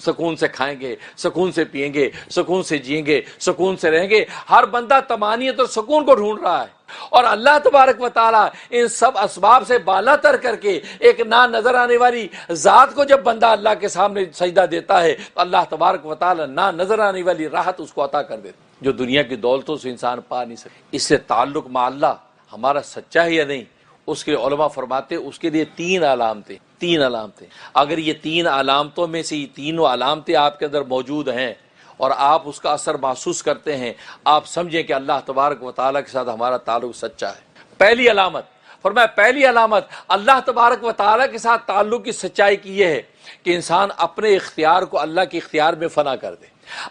سکون سے کھائیں گے, سکون سے پئیں گے, سکون سے جئیں گے, سکون سے رہیں گے. ہر بندہ طمانینت اور سکون کو ڈھونڈ رہا ہے, اور اللہ تبارک و تعالیٰ ان سب اسباب سے بالا تر کر کے ایک نہ نظر آنے والی ذات کو جب بندہ اللہ کے سامنے سجدہ دیتا ہے تو اللہ تبارک و تعالیٰ نہ نظر آنے والی راحت اس کو عطا کر دیتا. جو دنیا کی دولتوں سے انسان پا نہیں سکے. اس سے تعلق مع اللہ ہمارا سچا ہے یا نہیں، اس کے علماء فرماتے اس کے لیے تین علامتیں. اگر یہ تین علامتوں میں سے یہ تینوں علامتیں آپ کے اندر موجود ہیں اور آپ اس کا اثر محسوس کرتے ہیں، آپ سمجھیں کہ اللہ تبارک و تعالیٰ کے ساتھ ہمارا تعلق سچا ہے. پہلی علامت فرمایا، پہلی علامت اللہ تبارک و تعالیٰ کے ساتھ تعلق کی سچائی کی یہ ہے کہ انسان اپنے اختیار کو اللہ کے اختیار میں فنا کر دے،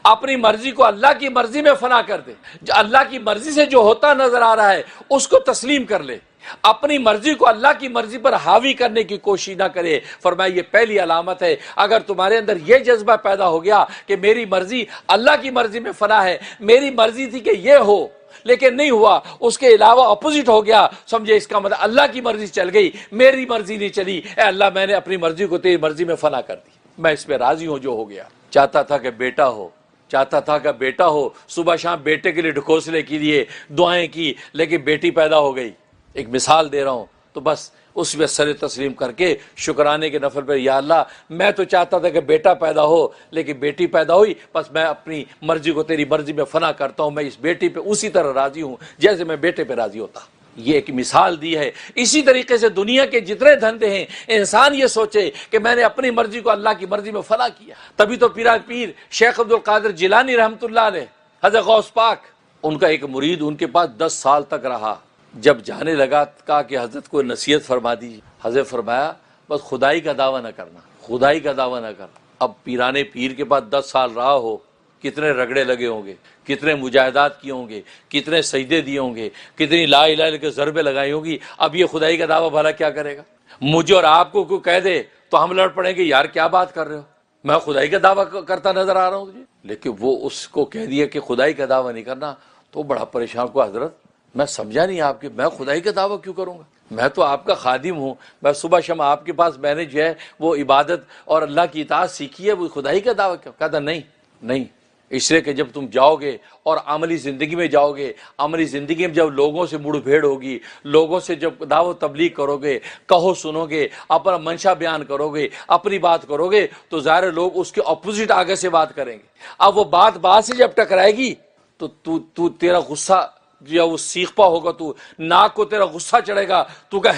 اپنی مرضی کو اللہ کی مرضی میں فنا کر دے. جو اللہ کی مرضی سے جو ہوتا نظر آ رہا ہے اس کو تسلیم کر لے، اپنی مرضی کو اللہ کی مرضی پر حاوی کرنے کی کوشش نہ کرے. فرمایا یہ پہلی علامت ہے. اگر تمہارے اندر یہ جذبہ پیدا ہو گیا کہ میری مرضی اللہ کی مرضی میں فنا ہے، میری مرضی تھی کہ یہ ہو لیکن نہیں ہوا، اس کے علاوہ اپوزٹ ہو گیا، سمجھے اس کا مطلب اللہ کی مرضی چل گئی، میری مرضی نہیں چلی. اے اللہ میں نے اپنی مرضی کو تیری مرضی میں فنا کر دی، میں اس پہ راضی ہوں جو ہو گیا. چاہتا تھا کہ بیٹا ہو، صبح شام بیٹے کے لیے ڈھکوسلے کے لیے دعائیں کی، لیکن بیٹی پیدا ہو گئی. ایک مثال دے رہا ہوں، تو بس اس میں سر تسلیم کر کے شکرانے کے نفل پر، یا اللہ میں تو چاہتا تھا کہ بیٹا پیدا ہو لیکن بیٹی پیدا ہوئی، بس میں اپنی مرضی کو تیری مرضی میں فنا کرتا ہوں. میں اس بیٹی پہ اسی طرح راضی ہوں جیسے میں بیٹے پہ راضی ہوتا. یہ ایک مثال دی ہے. اسی طریقے سے دنیا کے جتنے دھندے ہیں، انسان یہ سوچے کہ میں نے اپنی مرضی کو اللہ کی مرضی میں فنا کیا. تبھی تو پیر شیخ عبدالقادر جیلانی رحمۃ اللہ علیہ، حضرت غوث پاک، ان کا ایک مرید ان کے پاس 10 سال تک رہا. جب جانے لگا کہا کہ حضرت کو نصیحت فرما دیجیے. حضرت فرمایا بس خدائی کا دعویٰ نہ کرنا، خدائی کا دعویٰ نہ کرنا. اب پیرانے پیر کے پاس 10 سال رہا ہو، کتنے رگڑے لگے ہوں گے، کتنے مجاہدات کیے ہوں گے، کتنے سجدے دیے ہوں گے، کتنی لا الہ الا کے ضربیں لگائی ہوں گی. اب یہ خدائی کا دعویٰ بھلا کیا کرے گا؟ مجھے اور آپ کو کوئی کہہ دے تو ہم لڑ پڑیں گے، یار کیا بات کر رہے ہو، میں خدائی کا دعویٰ کرتا نظر آ رہا ہوں تجھے. لیکن وہ اس کو کہہ دیا کہ خدائی کا دعویٰ نہیں کرنا، تو بڑا پریشان کو، حضرت میں سمجھا نہیں آپ کے، میں خدائی کا دعویٰ کیوں کروں گا، میں تو آپ کا خادم ہوں، میں صبح شام آپ کے پاس میں نے جو ہے وہ عبادت اور اللہ کی اطاعت سیکھی ہے، وہ خدائی کا دعویٰ کیا؟ کہتا نہیں، اس لیے کہ جب تم جاؤ گے اور عملی زندگی میں جاؤ گے، عملی زندگی میں جب لوگوں سے مڑ بھیڑ ہوگی، لوگوں سے جب دعوت تبلیغ کرو گے، کہو سنو گے، اپنا منشا بیان کرو گے، اپنی بات کرو گے، تو ظاہر لوگ اس کے اپوزٹ آگے سے بات کریں گے. اب وہ بات سے جب ٹکرائے گی تو تیرا غصہ یا وہ سیخپا ہوگا، تو ناک کو تیرا غصہ چڑھے گا، تو کہ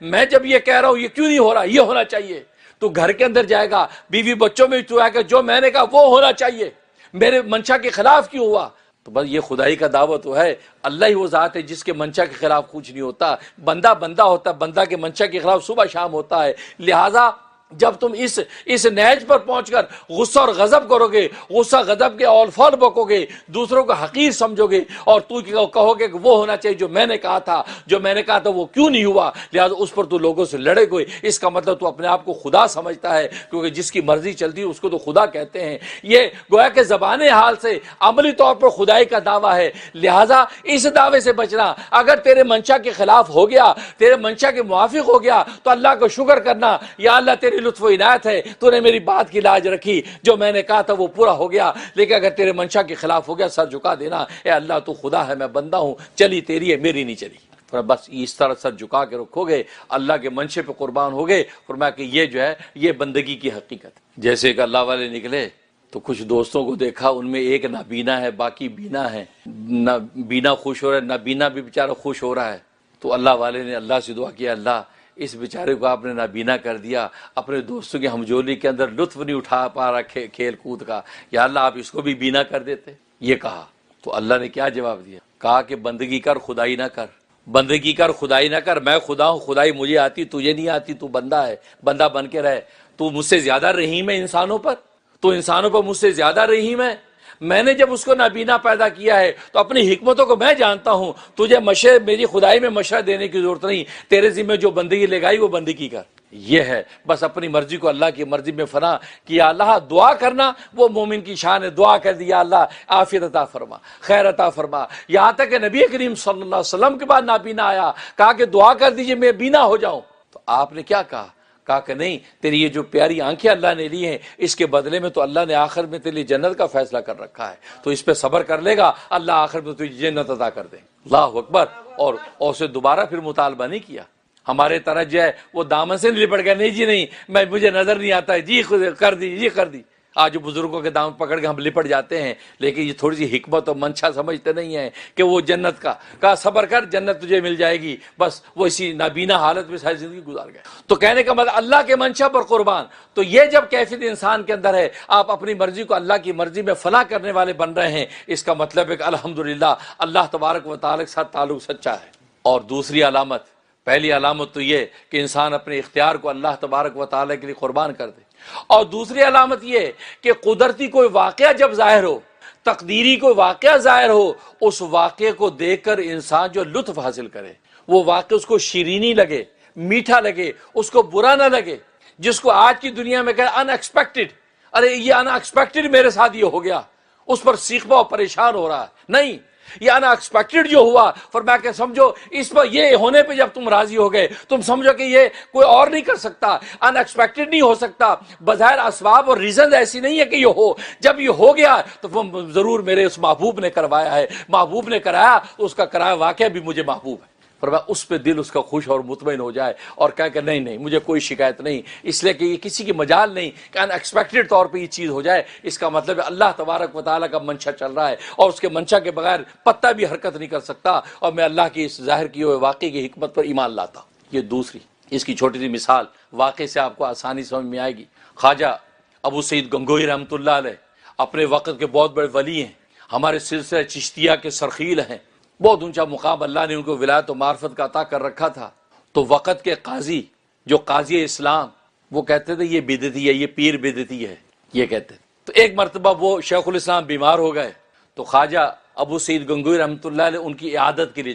میں جب یہ کہہ رہا ہوں یہ کیوں نہیں ہو رہا، یہ ہونا چاہیے. تو گھر کے اندر جائے گا، بیوی بچوں میں تو آئے گا، جو میں نے کہا وہ ہونا چاہیے، میرے منشا کے خلاف کیوں ہوا. تو بس یہ خدائی کا دعوت تو ہے. اللہ ہی وہ ذات ہے جس کے منشا کے خلاف کچھ نہیں ہوتا. بندہ ہوتا ہے، بندہ کے منشا کے خلاف صبح شام ہوتا ہے. لہٰذا جب تم اس نیج پر پہنچ کر غصہ اور غضب کرو گے، غصہ غضب کے اول فول بکو گے، دوسروں کو حقیر سمجھو گے، اور تو کہو گے کہ وہ ہونا چاہیے جو میں نے کہا تھا وہ کیوں نہیں ہوا، لہذا اس پر تو لوگوں سے لڑے گئے. اس کا مطلب تو اپنے آپ کو خدا سمجھتا ہے، کیونکہ جس کی مرضی چلتی ہے اس کو تو خدا کہتے ہیں. یہ گویا کہ زبان حال سے عملی طور پر خدائی کا دعویٰ ہے. لہذا اس دعوے سے بچنا. اگر تیرے منشا کے خلاف ہو گیا، تیرے منشا کے موافق ہو گیا، تو اللہ کو شکر کرنا، یا اللہ تیری لطف و عنایت ہے، تو نے میری بات کی لاج رکھی، جو میں نے کہا تھا وہ پورا ہو گیا. لیکن اگر تیرے منشا کے خلاف ہو گیا، سر جھکا دینا، اے اللہ تو خدا ہے، میں بندہ ہوں، چلی تیری ہے، میری نہیں چلی. بس اس طرح سر جھکا کے رکھو گے، اللہ کے منشے پہ قربان ہو گئے. فرمایا کہ یہ جو ہے یہ بندگی کی حقیقت. جیسے کہ اللہ والے نکلے تو کچھ دوستوں کو دیکھا، ان میں ایک نابینا ہے، باقی بینا ہے. نہ بینا خوش ہو رہا ہے، نہ بینا بھی بیچارہ خوش ہو رہا ہے. تو اللہ والے نے اللہ سے دعا کیا، اللہ اس بیچارے کو آپ نے نابینا کر دیا، اپنے دوستوں کی ہمجولی کے اندر لطف نہیں اٹھا پا رہا کھیل کود کا، یا اللہ آپ اس کو بھی بینا کر دیتے. یہ کہا تو اللہ نے کیا جواب دیا؟ کہا کہ بندگی کر، خدائی نہ کر. بندگی کر، خدائی نہ کر. میں خدا ہوں، خدائی مجھے آتی، تجھے نہیں آتی. تو بندہ ہے، بندہ بن کے رہے. تو مجھ سے زیادہ رحیم ہے انسانوں پر، تو انسانوں پر مجھ سے زیادہ رحیم ہے. میں نے جب اس کو نابینا پیدا کیا ہے تو اپنی حکمتوں کو میں جانتا ہوں. تجھے میری خدائی میں مشورہ دینے کی ضرورت نہیں. تیرے ذمہ جو بندگی لگائی وہ بندگی کر. یہ ہے بس اپنی مرضی کو اللہ کی مرضی میں فنا کیا. اللہ دعا کرنا وہ مومن کی شان ہے. دعا کر دیا اللہ عافیت عطا فرما، خیر عطا فرما. یہاں تک کہ نبی کریم صلی اللہ علیہ وسلم کے بعد نابینا آیا، کہا کہ دعا کر دیجئے میں بینا ہو جاؤں. تو آپ نے کیا کہا کہ نہیں، تیری یہ جو پیاری آنکھیں اللہ نے لی ہیں، اس کے بدلے میں تو اللہ نے آخر میں تیرے لیے جنت کا فیصلہ کر رکھا ہے. تو اس پہ صبر کر لے گا، اللہ آخر میں تجھے جنت عطا کر دیں. اللہ اکبر. اور اسے دوبارہ پھر مطالبہ نہیں کیا. ہمارے طرح جو ہے وہ دامن سے نہیں لپٹ گیا، نہیں جی نہیں، مجھے نظر نہیں آتا ہے، جی کر دی، جی کر دی. آج جو بزرگوں کے دامن پکڑ کے ہم لپٹ جاتے ہیں، لیکن یہ تھوڑی سی حکمت اور منشا سمجھتے نہیں ہیں کہ وہ جنت کا کہا صبر کر جنت تجھے مل جائے گی، بس وہ اسی نابینا حالت میں ساری زندگی گزار گئے۔ تو کہنے کا مطلب اللہ کے منشا پر قربان، تو یہ جب کیفیت انسان کے اندر ہے، آپ اپنی مرضی کو اللہ کی مرضی میں فنا کرنے والے بن رہے ہیں، اس کا مطلب ہے کہ الحمدللہ اللہ تبارک و تعالی کے ساتھ تعلق سچا ہے۔ اور دوسری علامت، پہلی علامت تو یہ کہ انسان اپنے اختیار کو اللہ تبارک و تعالی کے لیے قربان کر دے، اور دوسری علامت یہ کہ قدرتی کوئی واقعہ جب ظاہر ہو، تقدیری کوئی واقعہ ظاہر ہو، اس واقعے کو دیکھ کر انسان جو لطف حاصل کرے، وہ واقعہ اس کو شیرینی لگے، میٹھا لگے، اس کو برا نہ لگے، جس کو آج کی دنیا میں کہا ان ایکسپیکٹڈ، ارے یہ ان ایکسپیکٹڈ میرے ساتھ یہ ہو گیا، اس پر سیکھوا اور پریشان ہو رہا ہے، نہیں، یہ ان ایکسپیکٹڈ جو ہوا، فرمایا کہ سمجھو اس پر یہ ہونے پہ جب تم راضی ہو گئے، تم سمجھو کہ یہ کوئی اور نہیں کر سکتا، ان ایکسپیکٹڈ نہیں ہو سکتا، بظاہر اسباب اور ریزنز ایسی نہیں ہے کہ یہ ہو، جب یہ ہو گیا تو ضرور میرے اس محبوب نے کروایا ہے، محبوب نے کرایا، اس کا کرایا واقعہ بھی مجھے محبوب ہے۔ فرمایا اس پہ دل اس کا خوش اور مطمئن ہو جائے اور کہہ کہ نہیں مجھے کوئی شکایت نہیں، اس لیے کہ یہ کسی کی مجال نہیں کہ ان ایکسپیکٹڈ طور پہ یہ چیز ہو جائے، اس کا مطلب ہے اللہ تبارک و تعالیٰ کا منشا چل رہا ہے، اور اس کے منشا کے بغیر پتہ بھی حرکت نہیں کر سکتا، اور میں اللہ کی اس ظاہر کیے ہوئے واقعے کی حکمت پر ایمان لاتا۔ یہ دوسری، اس کی چھوٹی سی مثال واقعے سے آپ کو آسانی سمجھ میں آئے گی۔ خواجہ ابو سعید گنگوئی رحمۃ اللہ علیہ اپنے وقت کے بہت بڑے ولی ہیں، ہمارے سلسلہ چشتیہ کے سرخیل ہیں، بہت اونچا مقام اللہ نے ان کو ولایت و معرفت کا عطا کر رکھا تھا۔ تو وقت کے قاضی، جو قاضی اسلام، وہ کہتے تھے یہ بدعتی ہے، یہ پیر بدعتی ہے، یہ کہتے تھے۔ تو ایک مرتبہ وہ شیخ الاسلام بیمار ہو گئے، تو خواجہ ابو سعید گنگوئی رحمۃ اللہ علیہ ان کی عیادت کے لیے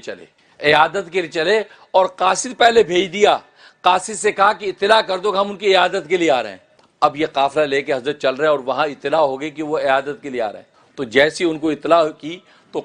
چلے، اور قاصد پہلے بھیج دیا، قاصد سے کہا کہ اطلاع کر دو کہ ہم ان کی عیادت کے لیے آ رہے ہیں۔ اب یہ قافلہ لے کے حضرت چل رہے ہیں، اور وہاں اطلاع ہو گئی کہ وہ عیادت کے لیے آ رہے ہیں۔ تو جیسی ان کو اطلاع کی تو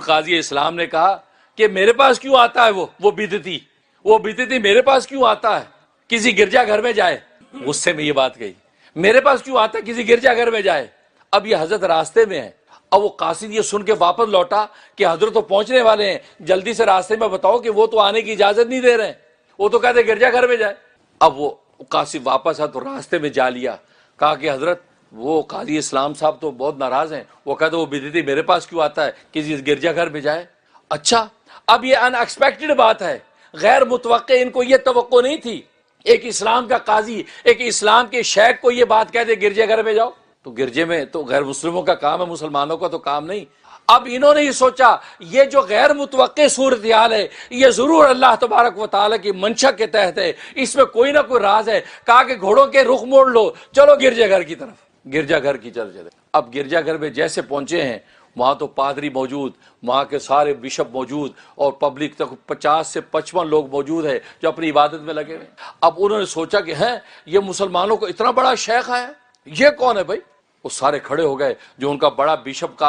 قاضی اسلام نے کہا کہ میرے پاس کیوں آتا ہے وہ بدعتی میرے پاس کیوں آتا ہے، کسی گرجا گھر میں جائے۔ غصے میں یہ بات کہی، میرے پاس کیوں آتا ہے، کسی گرجا گھر میں جائے۔ اب یہ حضرت راستے میں ہے، اب وہ قاصد یہ سن کے واپس لوٹا کہ حضرت تو پہنچنے والے ہیں، جلدی سے راستے میں بتاؤ کہ وہ تو آنے کی اجازت نہیں دے رہے ہیں، وہ تو کہتے گرجا گھر میں جائے۔ اب وہ قاصد واپس آ تو راستے میں جا لیا، کہا کہ حضرت وہ قاضی اسلام صاحب تو بہت ناراض ہیں، وہ کہتے وہ بدعتی میرے پاس کیوں آتا ہے، کسی گرجا گھر میں جائے۔ اچھا، اب یہ ان ایکسپیکٹڈ بات ہے، غیر متوقع، ان کو یہ توقع نہیں تھی، ایک اسلام کا قاضی ایک اسلام کے شیخ کو یہ بات کہہ دے گرجے گھر میں جاؤ، تو گرجے میں تو غیر مسلموں کا کام ہے، مسلمانوں کا تو کام نہیں۔ اب انہوں نے یہ سوچا یہ جو غیر متوقع صورتحال ہے یہ ضرور اللہ تبارک و تعالیٰ کی منشا کے تحت ہے، اس میں کوئی نہ کوئی راز ہے۔ کہا کہ گھوڑوں کے رخ موڑ لو، چلو گرجا گھر کی طرف، گرجا گھر کی چلے۔ اب گرجا گھر میں جیسے پہنچے ہیں، وہاں تو پادری موجود، وہاں کے سارے بشپ موجود، اور پبلک تک 50 سے 55 لوگ موجود ہیں جو اپنی عبادت میں لگے ہوئے۔ اب انہوں نے سوچا کہ ہے یہ مسلمانوں کو اتنا بڑا شیخ ہے، یہ کون ہے بھائی؟ وہ سارے کھڑے ہو گئے، جو ان کا بڑا بشپ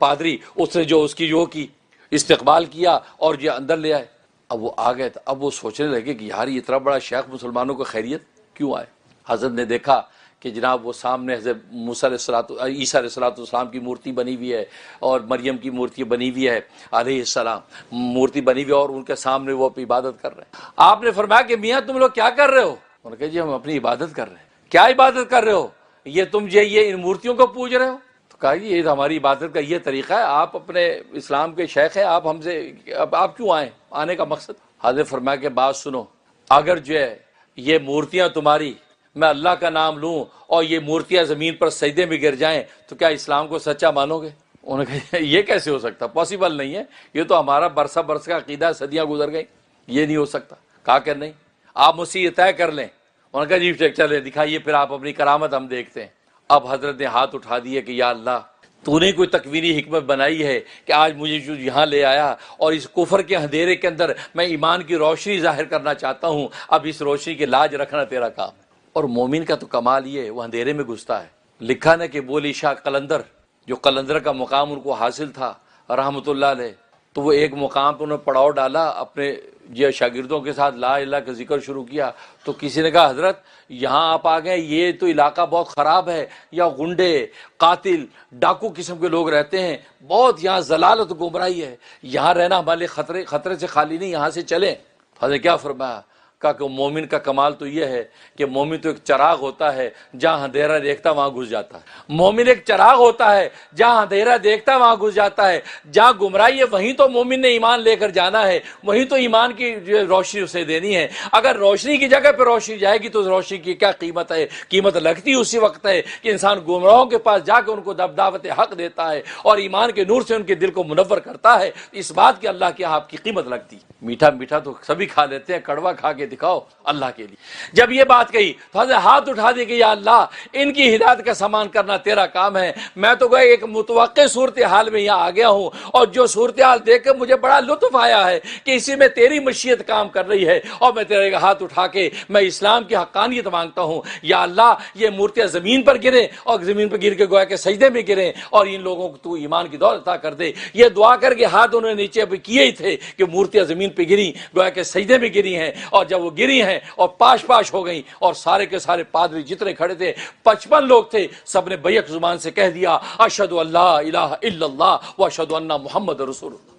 پادری اس نے جو اس کی استقبال کیا اور یہ اندر لے آئے۔ اب وہ آ گئے، اب وہ سوچنے لگے کہ یار یہ اتنا بڑا شیخ مسلمانوں کو خیریت کیوں آئے۔ حضرت نے دیکھا کہ جناب وہ سامنے حضرت عیسیٰ علیہ السلام کی مورتی بنی ہوئی ہے، اور مریم کی مورتی بنی ہوئی ہے، علیہ السلام مورتی بنی ہوئی ہے، اور ان کے سامنے وہ اپنی عبادت کر رہے ہیں۔ آپ نے فرمایا کہ میاں تم لوگ کیا کر رہے ہو؟ انہوں نے کہا جی ہم اپنی عبادت کر رہے ہیں۔ کیا عبادت کر رہے ہو؟ یہ تم یہ ان مورتیوں کو پوج رہے ہو؟ تو کہا یہ ہماری عبادت کا یہ طریقہ ہے، آپ اپنے اسلام کے شیخ ہیں، آپ ہم سے آپ کیوں آئے، آنے کا مقصد؟ حضرت فرمایا کہ بات سنو، اگر جو ہے یہ مورتیاں تمہاری میں اللہ کا نام لوں اور یہ مورتیاں زمین پر سجدے میں گر جائیں تو کیا اسلام کو سچا مانو گے؟ انہوں نے کہا یہ کیسے ہو سکتا، پاسبل نہیں ہے، یہ تو ہمارا برسہ برس کا عقیدہ، صدیاں گزر گئی، یہ نہیں ہو سکتا۔ کہا کہ نہیں، آپ مجھ سے یہ طے کر لیں۔ انہوں نے کہا جی چلے دکھائیے پھر آپ اپنی کرامت ہم دیکھتے ہیں۔ اب حضرت نے ہاتھ اٹھا دیے کہ یا اللہ تو نے کوئی تکوینی حکمت بنائی ہے کہ آج مجھے جو یہاں لے آیا اور اس کفر کے اندھیرے کے اندر میں ایمان کی روشنی ظاہر کرنا چاہتا ہوں، اب اس روشنی کی لاج رکھنا تیرا کام ہے۔ اور مومن کا تو کمال یہ ہے وہ اندھیرے میں گھستا ہے۔ لکھا نا کہ بولی شاہ قلندر، جو قلندر کا مقام ان کو حاصل تھا رحمۃ اللہ علیہ، تو وہ ایک مقام پہ انہوں نے پڑاؤ ڈالا اپنے شاگردوں کے ساتھ، لا الہ کا ذکر شروع کیا، تو کسی نے کہا حضرت یہاں آپ آ گئے، یہ تو علاقہ بہت خراب ہے، یا غنڈے، قاتل، ڈاکو قسم کے لوگ رہتے ہیں، بہت یہاں ضلالت و گمراہی ہے، یہاں رہنا ہمارے لیے خطرے سے خالی نہیں، یہاں سے چلیں۔ حضرت کیا فرمایا؟ کہا کہ مومن کا کمال تو یہ ہے کہ مومن تو ایک چراغ ہوتا ہے، جہاں اندھیرا دیکھتا وہاں گھس جاتا ہے۔ مومن ایک چراغ ہوتا ہے، جہاں اندھیرا دیکھتا وہاں گھس جاتا ہے۔ جہاں گمراہی ہے وہیں تو مومن نے ایمان لے کر جانا ہے، وہیں تو ایمان کی روشنی اسے دینی ہے۔ اگر روشنی کی جگہ پہ روشنی جائے گی تو اس روشنی کی کیا قیمت ہے؟ قیمت لگتی اسی وقت ہے کہ انسان گمراہوں کے پاس جا کے ان کو دعوت حق دیتا ہے اور ایمان کے نور سے ان کے دل کو منور کرتا ہے، اس بات کی اللہ کے یہاں آپ کی قیمت لگتی ہے۔ میٹھا میٹھا تو سبھی کھا لیتے ہیں، کڑوا کھا کے دکھاؤ اللہ کے لیے۔ جب یہ بات کہی تو حضرت ہاتھ اٹھا دی کہ یا اللہ ان کی ہدایت کا سامان کرنا تیرا کام ہے، میں تو گئے ایک متوقع صورتحال میں یہاں آ گیا ہوں، اور جو صورتحال دیکھ کر مجھے بڑا لطف آیا ہے کہ اسی میں تیری مشیت کام کر رہی ہے، اور میں تیرے ہاتھ اٹھا کے میں اسلام کی حقانیت مانگتا ہوں۔ یا اللہ یہ مورتیاں زمین پر گریں اور زمین پر گر کے گویا کہ سجدے میں گریں، اور ان لوگوں کو تو ایمان کی دولت عطا کر دے۔ یہ دعا کر کے ہاتھ انہوں نے نیچے ابھی کیے ہی تھے کہ مورتیاں زمین پہ گری، گویا کہ سجدے میں گری ہیں، اور جب وہ گری ہیں اور پاش پاش ہو گئیں، اور سارے کے سارے پادری جتنے کھڑے تھے 55 لوگ تھے، سب نے بیک زبان سے کہہ دیا اشہد ان لا الہ الا اللہ و اشہد ان محمد رسول اللہ۔